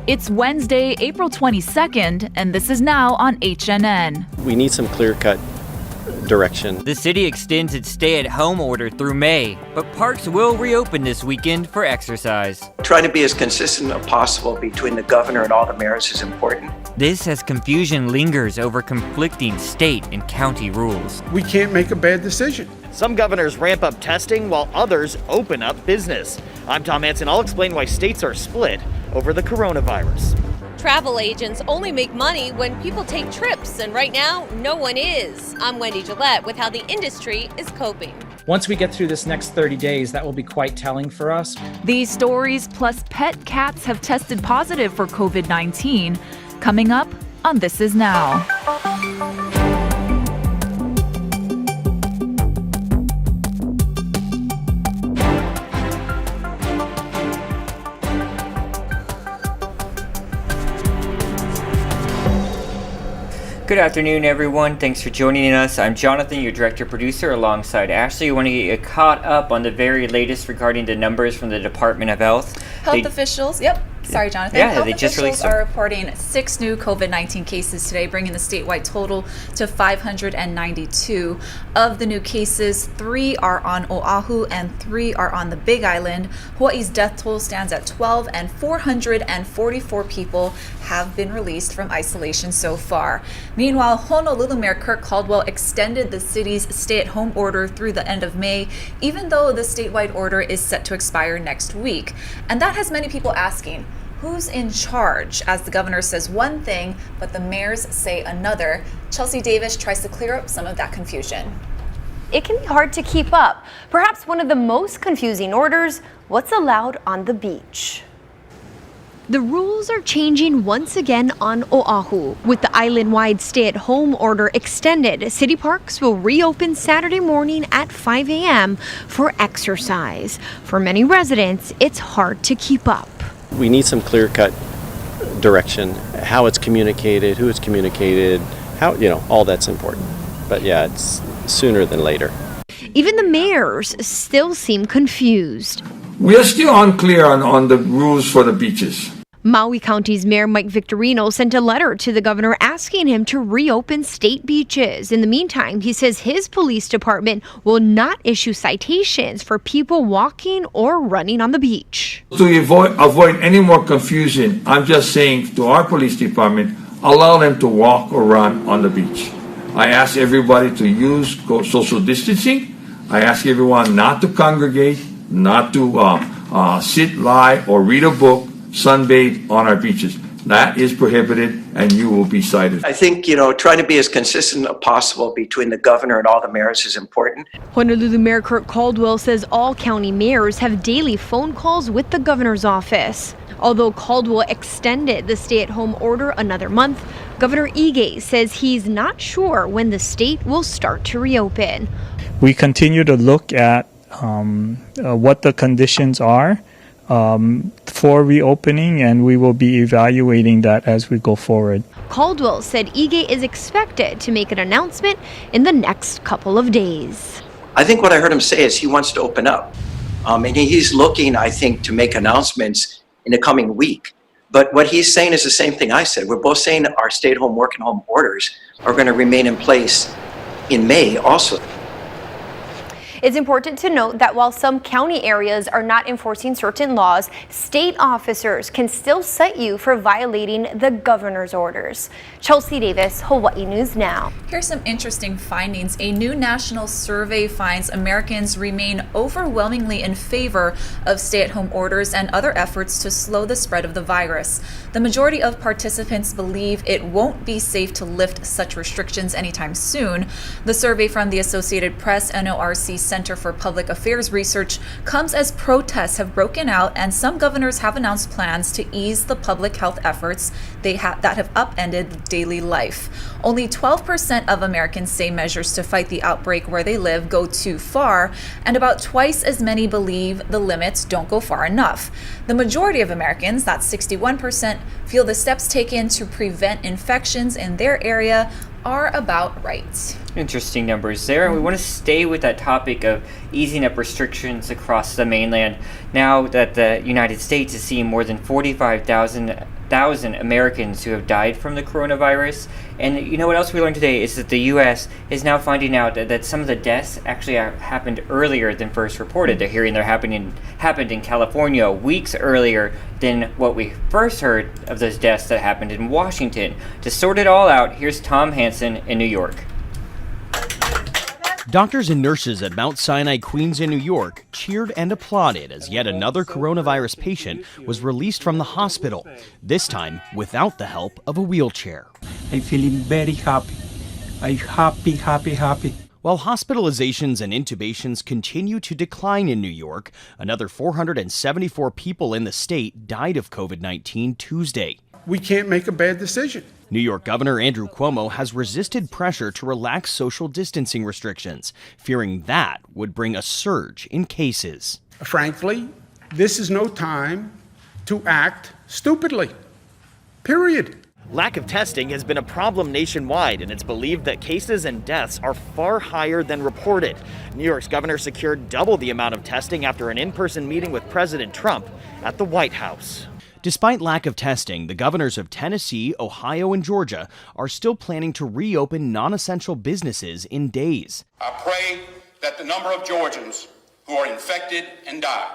It's Wednesday, April 22nd, and this is now on HNN. We need some clear-cut direction. The city extends its stay-at-home order through May, but parks will reopen this weekend for exercise. Trying to be as consistent as possible between the governor and all the mayors is important. This as confusion lingers over conflicting state and county rules. We can't make a bad decision. Some governors ramp up testing while others open up business. I'm Tom Hansen. I'll explain why states are split over the coronavirus. Travel agents only make money when people take trips, and right now, no one is. I'm Wendy Gillette with how the industry is coping. Once we get through this next 30 days, that will be quite telling for us. These stories plus pet cats have tested positive for COVID-19. Coming up on This Is Now. Good afternoon, everyone. Thanks for joining us. I'm Jonathan, your director producer, alongside Ashley. We want to get you caught up on the very latest regarding the numbers from the Department of Health. Officials, Sorry, Jonathan. Yeah, Health they just officials released are reporting 6 new COVID-19 cases today, bringing the statewide total to 592. Of the new cases, 3 are on Oahu and 3 are on the Big Island. Hawaii's death toll stands at 12, and 444 people have been released from isolation so far. Meanwhile, Honolulu Mayor Kirk Caldwell extended the city's stay-at-home order through the end of May, even though the statewide order is set to expire next week. And that has many people asking, who's in charge? As the governor says one thing, but the mayors say another. Chelsea Davis tries to clear up some of that confusion. It can be hard to keep up. Perhaps one of the most confusing orders, what's allowed on the beach. The rules are changing once again on Oahu. With the island-wide stay-at-home order extended, city parks will reopen Saturday morning at 5 a.m. for exercise. For many residents, it's hard to keep up. We need some clear-cut direction, how it's communicated, who it's communicated, how, all that's important. But yeah, it's sooner than later. Even the mayors still seem confused. We are still unclear on the rules for the beaches. Maui County's Mayor Mike Victorino sent a letter to the governor asking him to reopen state beaches. In the meantime, he says his police department will not issue citations for people walking or running on the beach. To avoid any more confusion, I'm just saying to our police department, allow them to walk or run on the beach. I ask everybody to use social distancing. I ask everyone not to congregate, not to sit, lie, or read a book, sunbathe on our beaches. That is prohibited, and you will be cited. I think, trying to be as consistent as possible between the governor and all the mayors is important. Honolulu Mayor Kirk Caldwell says all county mayors have daily phone calls with the governor's office. Although Caldwell extended the stay-at-home order another month, Governor Ige says he's not sure when the state will start to reopen. We continue to look at what the conditions are for reopening, and we will be evaluating that as we go forward. Caldwell said Ige is expected to make an announcement in the next couple of days. I think what I heard him say is he wants to open up. And he's looking, I think, to make announcements in the coming week. But what he's saying is the same thing I said. We're both saying our stay-at-home, work-at-home orders are going to remain in place in May also. It's important to note that while some county areas are not enforcing certain laws, state officers can still cite you for violating the governor's orders. Chelsea Davis, Hawaii News Now. Here's some interesting findings. A new national survey finds Americans remain overwhelmingly in favor of stay-at-home orders and other efforts to slow the spread of the virus. The majority of participants believe it won't be safe to lift such restrictions anytime soon. The survey from the Associated Press NORC Center for Public Affairs Research comes as protests have broken out and some governors have announced plans to ease the public health efforts that have upended daily life. Only 12% of Americans say measures to fight the outbreak where they live go too far, and about twice as many believe the limits don't go far enough. The majority of Americans, that's 61%, feel the steps taken to prevent infections in their area are about right. Interesting numbers there. And we want to stay with that topic of easing up restrictions across the mainland now that the United States is seeing more than 45,000 Americans who have died from the coronavirus. And you know what else we learned today is that the U.S. is now finding out that some of the deaths actually happened earlier than first reported. They're hearing happened in California weeks earlier than what we first heard of those deaths that happened in Washington. To sort it all out, here's Tom Hansen in New York. Doctors and nurses at Mount Sinai Queens in New York cheered and applauded as yet another coronavirus patient was released from the hospital, this time without the help of a wheelchair. I'm feeling very happy. I'm happy. While hospitalizations and intubations continue to decline in New York, another 474 people in the state died of COVID-19 Tuesday. We can't make a bad decision. New York Governor Andrew Cuomo has resisted pressure to relax social distancing restrictions, fearing that would bring a surge in cases. Frankly, this is no time to act stupidly. Period. Lack of testing has been a problem nationwide, and it's believed that cases and deaths are far higher than reported. New York's governor secured double the amount of testing after an in-person meeting with President Trump at the White House. Despite lack of testing, the governors of Tennessee, Ohio, and Georgia are still planning to reopen non-essential businesses in days. I pray that the number of Georgians who are infected and die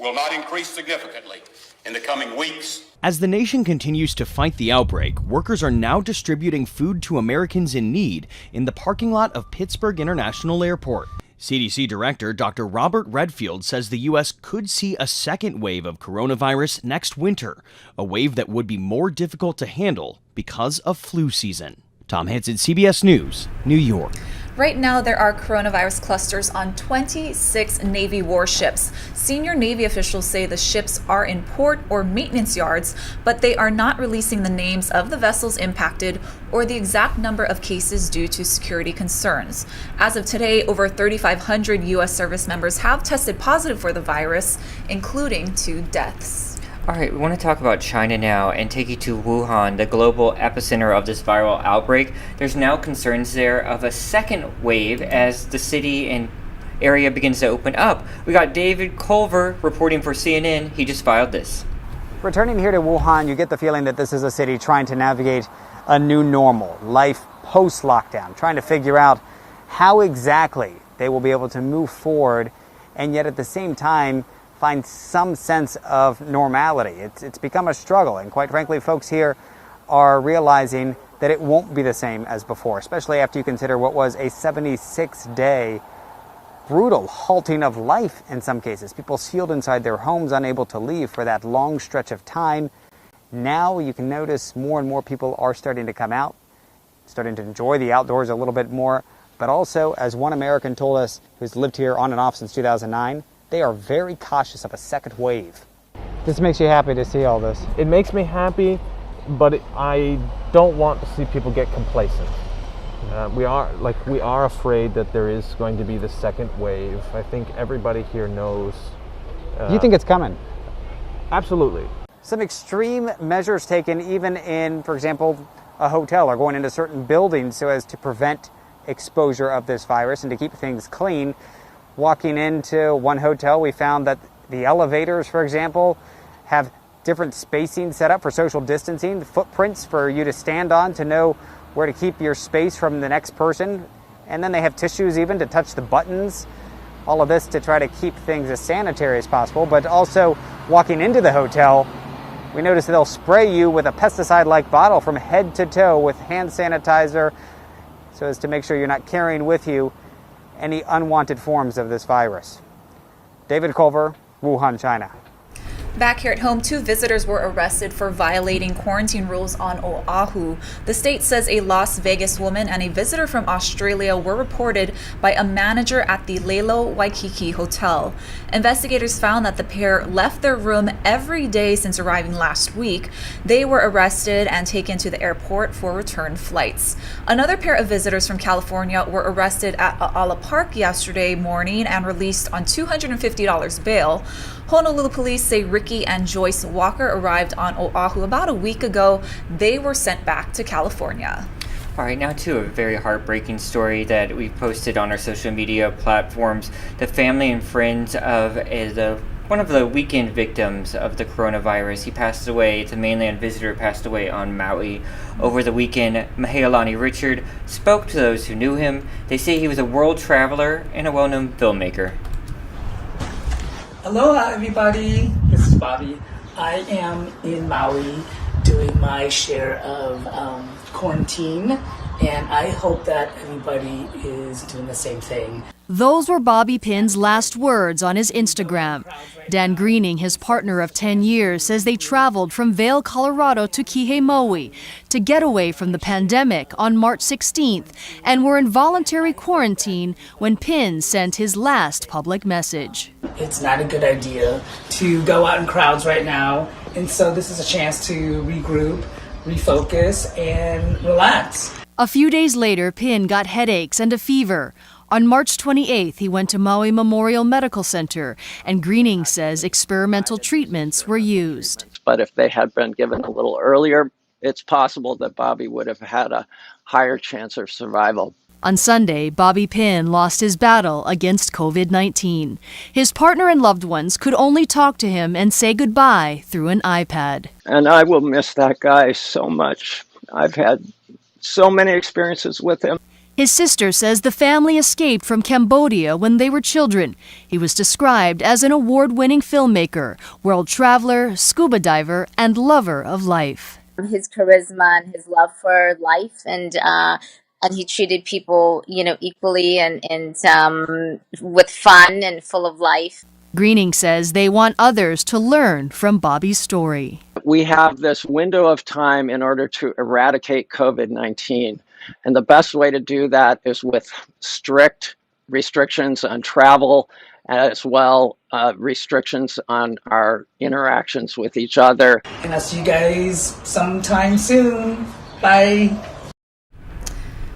will not increase significantly in the coming weeks. As the nation continues to fight the outbreak, workers are now distributing food to Americans in need in the parking lot of Pittsburgh International Airport. CDC Director Dr. Robert Redfield says the U.S. could see a second wave of coronavirus next winter, a wave that would be more difficult to handle because of flu season. Tom Hansen, CBS News, New York. Right now, there are coronavirus clusters on 26 Navy warships. Senior Navy officials say the ships are in port or maintenance yards, but they are not releasing the names of the vessels impacted or the exact number of cases due to security concerns. As of today, over 3,500 U.S. service members have tested positive for the virus, including 2 deaths. All right, we want to talk about China now and take you to Wuhan, the global epicenter of this viral outbreak. There's now concerns there of a second wave as the city and area begins to open up. We got David Culver reporting for CNN. He just filed this. Returning here to Wuhan, you get the feeling that this is a city trying to navigate a new normal, life post-lockdown, trying to figure out how exactly they will be able to move forward and yet at the same time find some sense of normality. It's become a struggle, and quite frankly, folks here are realizing that it won't be the same as before, especially after you consider what was a 76-day brutal halting of life in some cases. People sealed inside their homes, unable to leave for that long stretch of time. Now you can notice more and more people are starting to come out, starting to enjoy the outdoors a little bit more, but also, as one American told us who's lived here on and off since 2009, they are very cautious of a second wave. This makes you happy to see all this. It makes me happy, but I don't want to see people get complacent. We are afraid that there is going to be the second wave. I think everybody here knows. You think it's coming? Absolutely. Some extreme measures taken even in, for example, a hotel or going into certain buildings so as to prevent exposure of this virus and to keep things clean. Walking into one hotel, we found that the elevators, for example, have different spacing set up for social distancing, footprints for you to stand on to know where to keep your space from the next person. And then they have tissues even to touch the buttons. All of this to try to keep things as sanitary as possible. But also walking into the hotel, we notice that they'll spray you with a pesticide-like bottle from head to toe with hand sanitizer so as to make sure you're not carrying with you any unwanted forms of this virus. David Culver, Wuhan, China. Back here at home, 2 visitors were arrested for violating quarantine rules on Oahu. The state says a Las Vegas woman and a visitor from Australia were reported by a manager at the Lelo Waikiki Hotel. Investigators found that the pair left their room every day since arriving last week. They were arrested and taken to the airport for return flights. Another pair of visitors from California were arrested at A'ala Park yesterday morning and released on $250 bail. Honolulu police say Ricky and Joyce Walker arrived on Oahu about a week ago. They were sent back to California. All right, now to a very heartbreaking story that we posted on our social media platforms. The family and friends of one of the weekend victims of the coronavirus. He passed away. It's a mainland visitor, passed away on Maui over the weekend. Mahealani Richard spoke to those who knew him. They say he was a world traveler and a well-known filmmaker. Aloha, everybody. This is Bobby. I am in Maui doing my share of quarantine, and I hope that everybody is doing the same thing. Those were Bobby Pin's last words on his Instagram. Dan Greening, his partner of 10 years, says they traveled from Vail, Colorado to Kihei Maui to get away from the pandemic on March 16th and were in voluntary quarantine when Pin sent his last public message. It's not a good idea to go out in crowds right now, and so this is a chance to regroup, refocus, and relax. A few days later, Pin got headaches and a fever. On March 28th, he went to Maui Memorial Medical Center, and Greening says experimental treatments were used. But if they had been given a little earlier, it's possible that Bobby would have had a higher chance of survival. On Sunday, Bobby Pin lost his battle against COVID-19. His partner and loved ones could only talk to him and say goodbye through an iPad. And I will miss that guy so much. I've had so many experiences with him. His sister says the family escaped from Cambodia when they were children. He was described as an award-winning filmmaker, world traveler, scuba diver, and lover of life. His charisma and his love for life, and he treated people, equally and with fun and full of life. Greening says they want others to learn from Bobby's story. We have this window of time in order to eradicate COVID-19. And the best way to do that is with strict restrictions on travel, as well restrictions on our interactions with each other. And I'll see you guys sometime soon. Bye.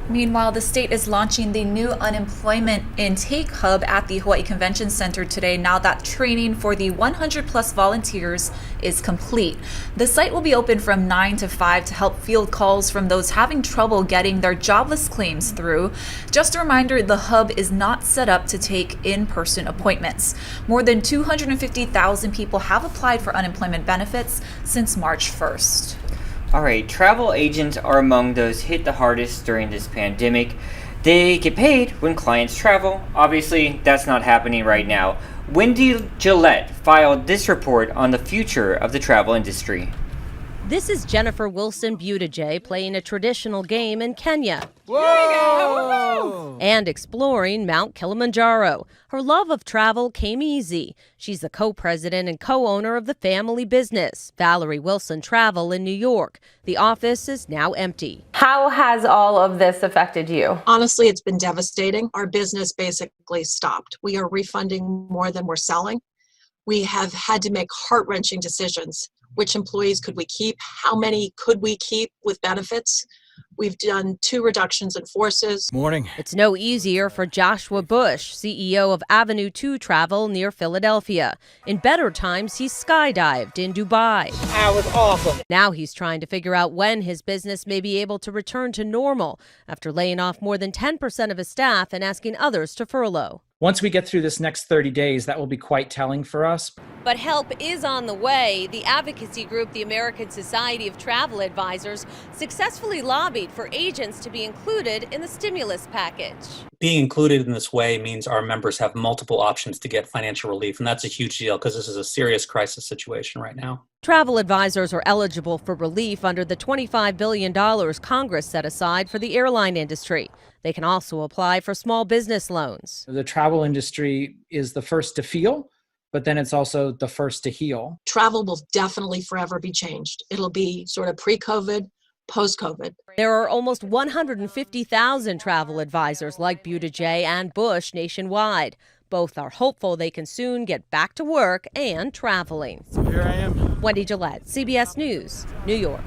Meanwhile, the state is launching the new unemployment intake hub at the Hawaii Convention Center today now that training for the 100-plus volunteers is complete. The site will be open from 9 to 5 to help field calls from those having trouble getting their jobless claims through. Just a reminder, the hub is not set up to take in-person appointments. More than 250,000 people have applied for unemployment benefits since March 1st. All right, travel agents are among those hit the hardest during this pandemic. They get paid when clients travel. Obviously, that's not happening right now. Wendy Gillette filed this report on the future of the travel industry. This is Jennifer Wilson Buttigieg playing a traditional game in Kenya. Whoa! And exploring Mount Kilimanjaro. Her love of travel came easy. She's the co-president and co-owner of the family business, Valerie Wilson Travel in New York. The office is now empty. How has all of this affected you? Honestly, it's been devastating. Our business basically stopped. We are refunding more than we're selling. We have had to make heart-wrenching decisions. Which employees could we keep? How many could we keep with benefits? We've done 2 reductions in forces. Morning. It's no easier for Joshua Bush, CEO of Avenue 2 Travel near Philadelphia. In better times, he skydived in Dubai. That was awesome. Now he's trying to figure out when his business may be able to return to normal after laying off more than 10% of his staff and asking others to furlough. Once we get through this next 30 days, that will be quite telling for us. But help is on the way. The advocacy group, the American Society of Travel Advisors, successfully lobbied for agents to be included in the stimulus package. Being included in this way means our members have multiple options to get financial relief, and that's a huge deal because this is a serious crisis situation right now. Travel advisors are eligible for relief under the $25 billion Congress set aside for the airline industry. They can also apply for small business loans. The travel industry is the first to feel, but then it's also the first to heal. Travel will definitely forever be changed. It'll be sort of pre-COVID, post-COVID. There are almost 150,000 travel advisors like Buttigieg and Bush nationwide. Both are hopeful they can soon get back to work and traveling. Here I am. Wendy Gillette, CBS News, New York.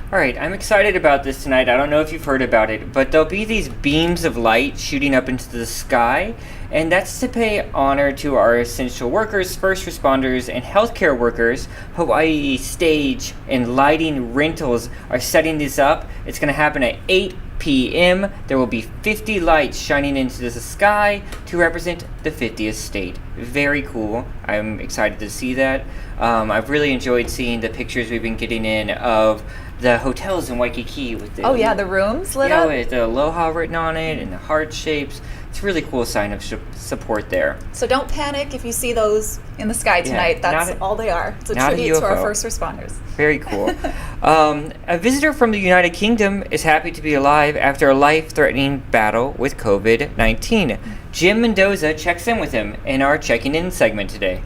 All right, I'm excited about this tonight. I don't know if you've heard about it, but there'll be these beams of light shooting up into the sky, and that's to pay honor to our essential workers, first responders, and healthcare workers. Hawaii Stage and Lighting Rentals are setting this up. It's going to happen at 8 p.m., there will be 50 lights shining into the sky to represent the 50th state. Very cool. I'm excited to see that. I've really enjoyed seeing the pictures we've been getting in of the hotels in Waikiki with the the rooms lit up? with the aloha written on it and the heart shapes. It's a really cool sign of support there. So don't panic if you see those in the sky tonight. That's all they are. It's a tribute to our first responders. Very cool. A visitor from the United Kingdom is happy to be alive after a life-threatening battle with COVID-19. Jim Mendoza checks in with him in our Checking In segment today.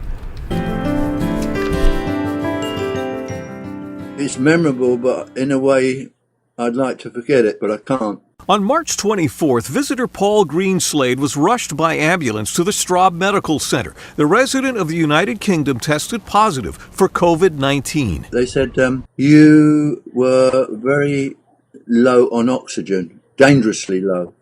It's memorable, but in a way, I'd like to forget it, but I can't. On March 24th, visitor Paul Greenslade was rushed by ambulance to the Straub Medical Center. The resident of the United Kingdom tested positive for COVID-19. They said, you were very low on oxygen, dangerously low.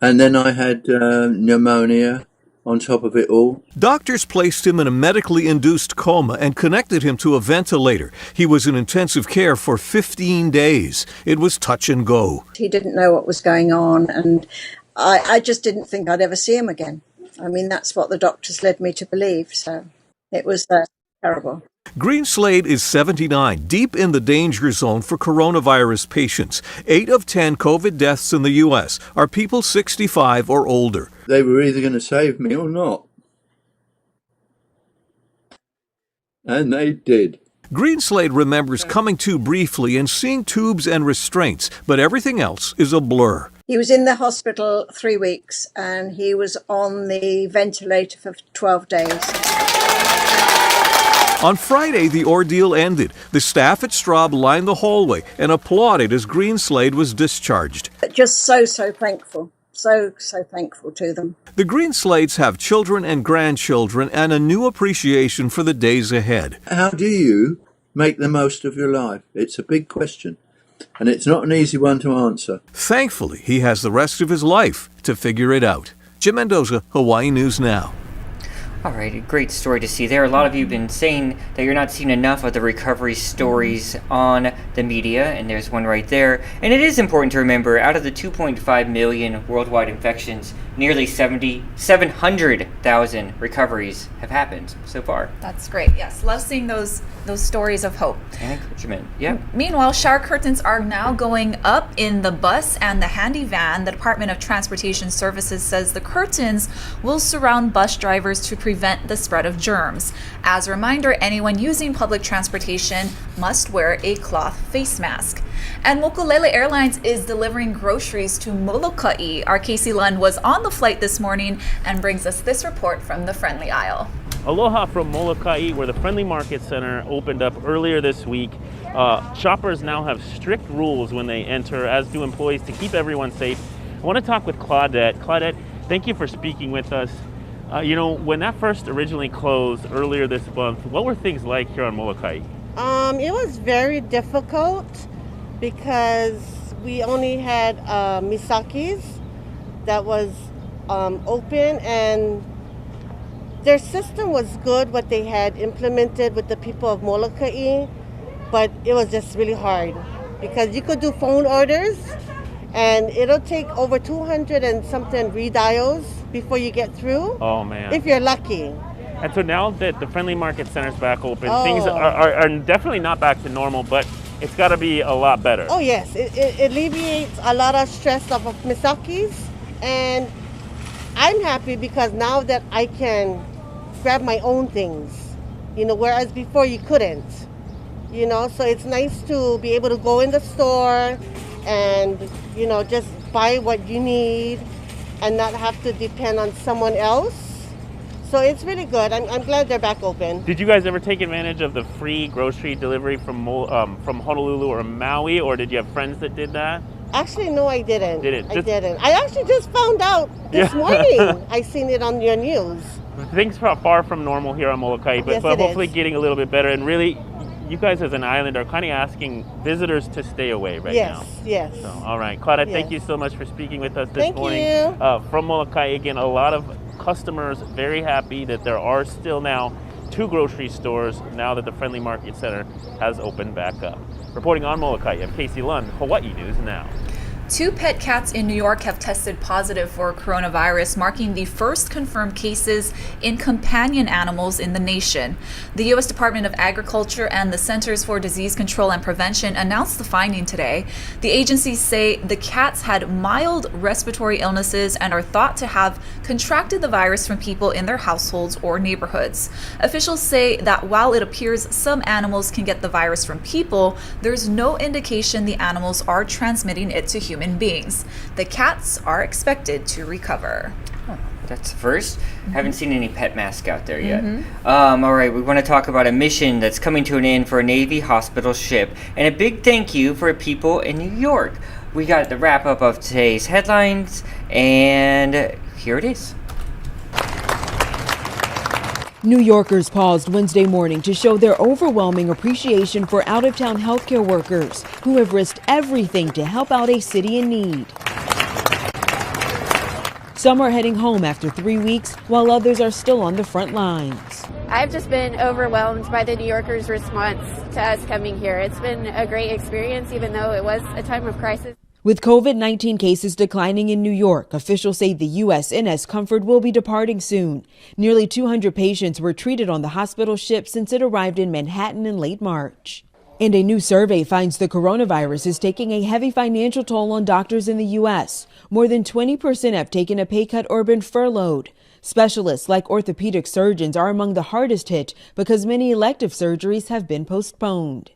And then I had pneumonia on top of it all. Doctors placed him in a medically induced coma and connected him to a ventilator. He was in intensive care for 15 days. It was touch and go. He didn't know what was going on, and I just didn't think I'd ever see him again. I mean, that's what the doctors led me to believe, so it was terrible. Greenslade is 79, deep in the danger zone for coronavirus patients. 8 of 10 COVID deaths in the U.S. are people 65 or older. They were either going to save me or not. And they did. Greenslade remembers coming to briefly and seeing tubes and restraints, but everything else is a blur. He was in the hospital 3 weeks, and he was on the ventilator for 12 days. On Friday, the ordeal ended. The staff at Straub lined the hallway and applauded as Greenslade was discharged. Just so thankful. So thankful to them. The Greenslades have children and grandchildren and a new appreciation for the days ahead. How do you make the most of your life? It's a big question, and it's not an easy one to answer. Thankfully, he has the rest of his life to figure it out. Jim Mendoza, Hawaii News Now. All right, a great story to see there. A lot of you have been saying that you're not seeing enough of the recovery stories on the media, and there's one right there. And it is important to remember, out of the 2.5 million worldwide infections, nearly 700,000 recoveries have happened so far. That's great. Yes, love seeing those stories of hope. And encouragement, yeah. Meanwhile, shower curtains are now going up in the bus and the handy van. The Department of Transportation Services says the curtains will surround bus drivers to prevent the spread of germs. As a reminder, anyone using public transportation must wear a cloth face mask. And Mokulele Airlines is delivering groceries to Molokai. Our Casey Lund was on the flight this morning and brings us this report from the Friendly Isle. Aloha from Molokai, where the Friendly Market Center opened up earlier this week. Shoppers now have strict rules when they enter, as do employees, to keep everyone safe. I want to talk with Claudette. Claudette, thank you for speaking with us. When that first originally closed earlier this month, what were things like here on Molokai? It was very difficult because we only had Misaki's that was open, and their system was good, what they had implemented with the people of Molokai, but it was just really hard because you could do phone orders and it'll take over 200 and something redials before you get through. Oh man. If you're lucky. And so now that the Friendly Market Center's back open, things are definitely not back to normal, but it's got to be a lot better. Oh yes, it alleviates a lot of stress off of Misaki's, and I'm happy because now that I can grab my own things, whereas before you couldn't, so it's nice to be able to go in the store and, just buy what you need and not have to depend on someone else. So it's really good. I'm glad they're back open. Did you guys ever take advantage of the free grocery delivery from Honolulu or Maui, or did you have friends that did that? Actually, no, I didn't. Didn't? I didn't. I actually just found out this morning. I seen it on your news. Things are far from normal here on Molokai, but hopefully getting a little bit better. And really, you guys as an island are kind of asking visitors to stay away now. Yes. So, all right. Claudette, thank you so much for speaking with us this morning. Thank you. From Molokai, again, a lot of customers very happy that there are still now 2 grocery stores now that the Friendly Market Center has opened back up. Reporting on Molokai, I'm Casey Lund, Hawaii News Now. 2 pet cats in New York have tested positive for coronavirus, marking the first confirmed cases in companion animals in the nation. The U.S. Department of Agriculture and the Centers for Disease Control and Prevention announced the finding today. The agencies say the cats had mild respiratory illnesses and are thought to have contracted the virus from people in their households or neighborhoods. Officials say that while it appears some animals can get the virus from people, there's no indication the animals are transmitting it to human beings. The cats are expected to recover. Oh, that's the first. Haven't seen any pet mask out there yet. All right, we want to talk about a mission that's coming to an end for a Navy hospital ship, and a big thank you for people in New York. We got the wrap up of today's headlines, and here it is. New Yorkers paused Wednesday morning to show their overwhelming appreciation for out-of-town healthcare workers who have risked everything to help out a city in need. Some are heading home after 3 weeks, while others are still on the front lines. I've just been overwhelmed by the New Yorkers' response to us coming here. It's been a great experience, even though it was a time of crisis. With COVID-19 cases declining in New York, officials say the USNS Comfort will be departing soon. Nearly 200 patients were treated on the hospital ship since it arrived in Manhattan in late March. And a new survey finds the coronavirus is taking a heavy financial toll on doctors in the U.S. More than 20% have taken a pay cut or been furloughed. Specialists like orthopedic surgeons are among the hardest hit because many elective surgeries have been postponed.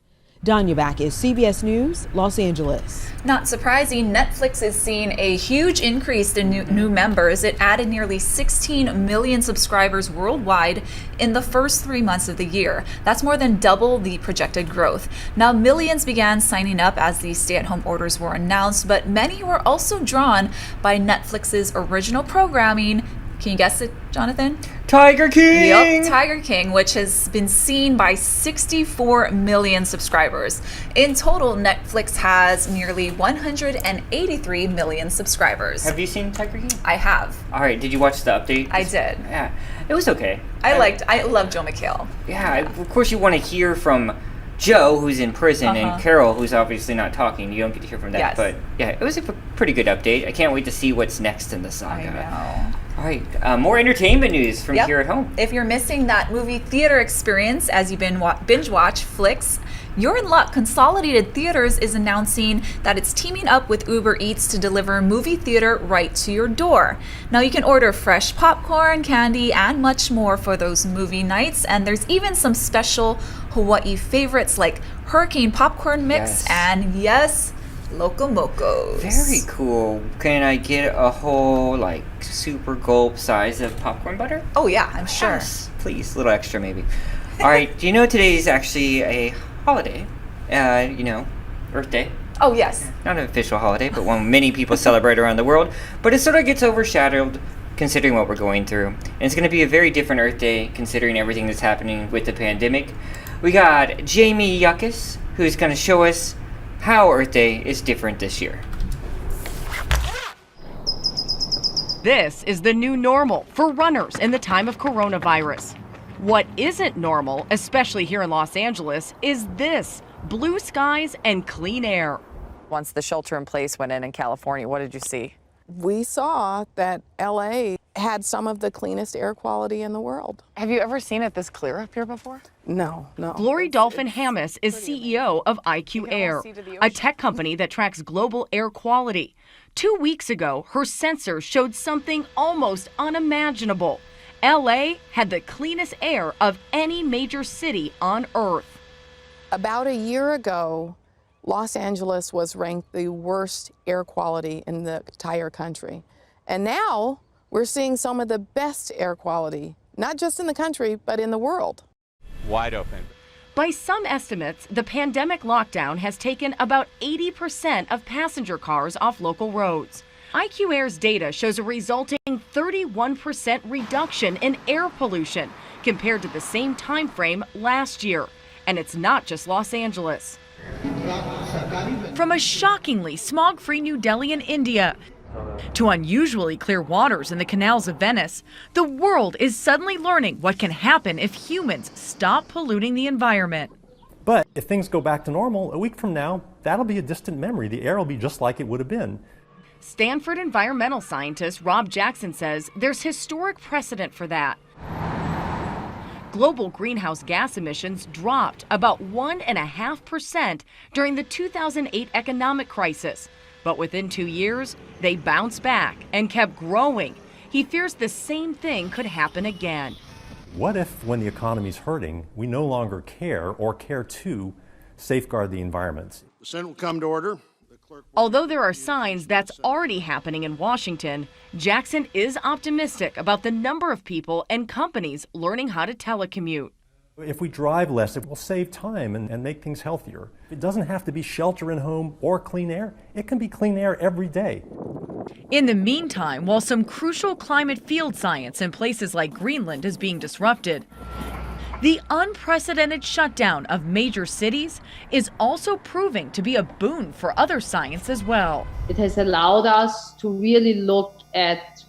Danya Backus, CBS News, Los Angeles. Not surprising, Netflix is seeing a huge increase in new members. It added nearly 16 million subscribers worldwide in the first 3 months of the year. That's more than double the projected growth. Now, millions began signing up as the stay-at-home orders were announced, but many were also drawn by Netflix's original programming. Can you guess it, Jonathan? Tiger King! Yep, Tiger King, which has been seen by 64 million subscribers. In total, Netflix has nearly 183 million subscribers. Have you seen Tiger King? I have. All right, did you watch the update? I did. Yeah, it was okay. I love Joe McHale. Yeah, of course you want to hear from Joe, who's in prison, and Carol, who's obviously not talking. You don't get to hear from that. Yes. But yeah, it was a pretty good update. I can't wait to see what's next in the saga. I know. All right, more entertainment news from here at home. If you're missing that movie theater experience as you binge watch flicks, you're in luck. Consolidated Theaters is announcing that it's teaming up with Uber Eats to deliver movie theater right to your door. Now you can order fresh popcorn, candy, and much more for those movie nights. And there's even some special Hawaii favorites like Hurricane Popcorn Mix and Loco Mocos. Very cool. Can I get a whole super gulp size of popcorn butter? Oh yeah, I'm sure. Yes, please, a little extra maybe. All right, do you know today is actually a holiday? Earth Day. Oh yes. Not an official holiday, but one many people celebrate around the world. But it sort of gets overshadowed considering what we're going through. And it's going to be a very different Earth Day considering everything that's happening with the pandemic. We got Jamie Yuccas, who's going to show us how Earth Day is different this year. This is the new normal for runners in the time of coronavirus. What isn't normal, especially here in Los Angeles, is this: blue skies and clean air. Once the shelter in place went in California, what did you see? We saw that LA had some of the cleanest air quality in the world. Have you ever seen it this clear up here before? No. Glory Dolphin-Hammes is CEO of IQ Air, a tech company that tracks global air quality. 2 weeks ago, her sensors showed something almost unimaginable. LA had the cleanest air of any major city on Earth. About a year ago, Los Angeles was ranked the worst air quality in the entire country. And now we're seeing some of the best air quality, not just in the country, but in the world. Wide open. By some estimates, the pandemic lockdown has taken about 80% of passenger cars off local roads. IQ Air's data shows a resulting 31% reduction in air pollution compared to the same time frame last year. And it's not just Los Angeles. From a shockingly smog-free New Delhi in India to unusually clear waters in the canals of Venice, the world is suddenly learning what can happen if humans stop polluting the environment. But if things go back to normal a week from now, that that'll be a distant memory. The air will be just like it would have been. Stanford environmental scientist Rob Jackson says there's historic precedent for that. Global greenhouse gas emissions dropped about 1.5% during the 2008 economic crisis. But within 2 years, they bounced back and kept growing. He fears the same thing could happen again. What if, when the economy's hurting, we no longer care or care to safeguard the environment? The Senate will come to order. Although there are signs that's already happening in Washington, Jackson is optimistic about the number of people and companies learning how to telecommute. If we drive less, it will save time and make things healthier. It doesn't have to be shelter in home or clean air. It can be clean air every day. In the meantime, while some crucial climate field science in places like Greenland is being disrupted, the unprecedented shutdown of major cities is also proving to be a boon for other science as well. It has allowed us to really look at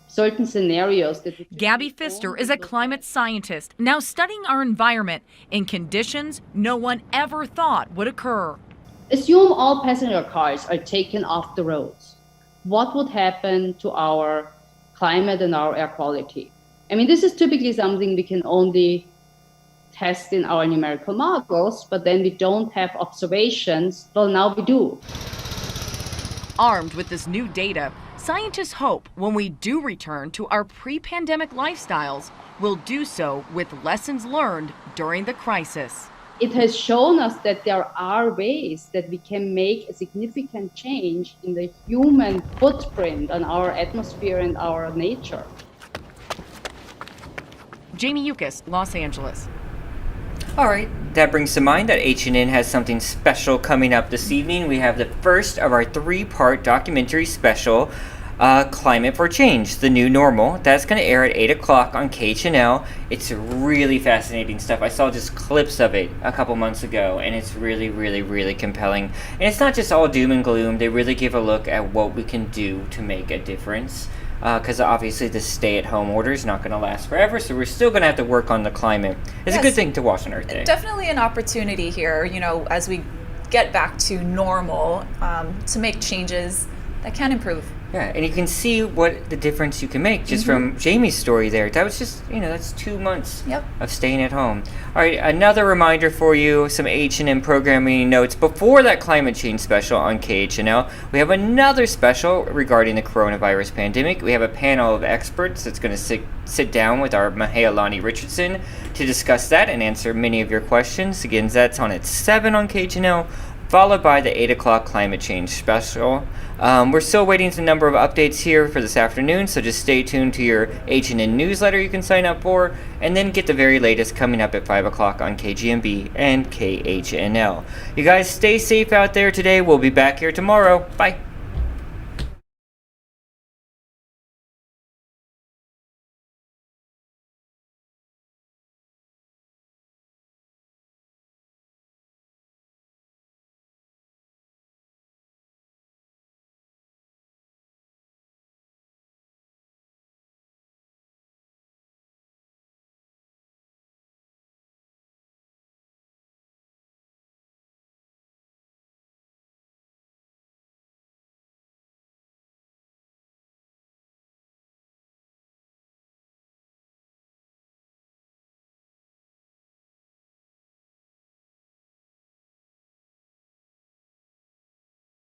certain scenarios. Gabby Pfister is a climate scientist now studying our environment in conditions no one ever thought would occur. Assume all passenger cars are taken off the roads. What would happen to our climate and our air quality? I mean, this is typically something we can only test in our numerical models, but then we don't have observations. Well, now we do. Armed with this new data, scientists hope when we do return to our pre-pandemic lifestyles, we'll do so with lessons learned during the crisis. It has shown us that there are ways that we can make a significant change in the human footprint on our atmosphere and our nature. Jamie Yukas, Los Angeles. All right, that brings to mind that H&N has something special coming up this evening. We have the first of our 3-part documentary special, Climate for Change, The New Normal. That's going to air at 8 o'clock on KHNL. It's really fascinating stuff. I saw just clips of it a couple months ago, and it's really, really, really compelling. And it's not just all doom and gloom. They really give a look at what we can do to make a difference. Because obviously the stay-at-home order is not going to last forever, so we're still going to have to work on the climate. It's a good thing to watch on Earth Day. Definitely an opportunity here, as we get back to normal, to make changes that can improve. Yeah, and you can see what the difference you can make just from Jamie's story there. That was just, that's 2 months of staying at home. All right, another reminder for you, some H&M programming notes before that climate change special on KHNL. We have another special regarding the coronavirus pandemic. We have a panel of experts that's going to sit down with our Mahealani Richardson to discuss that and answer many of your questions. Again, that's on at 7 on KHNL. Followed by the 8 o'clock climate change special. We're still waiting for a number of updates here for this afternoon, so just stay tuned to your H&N newsletter you can sign up for, and then get the very latest coming up at 5 o'clock on KGMB and KHNL. You guys stay safe out there today. We'll be back here tomorrow. Bye.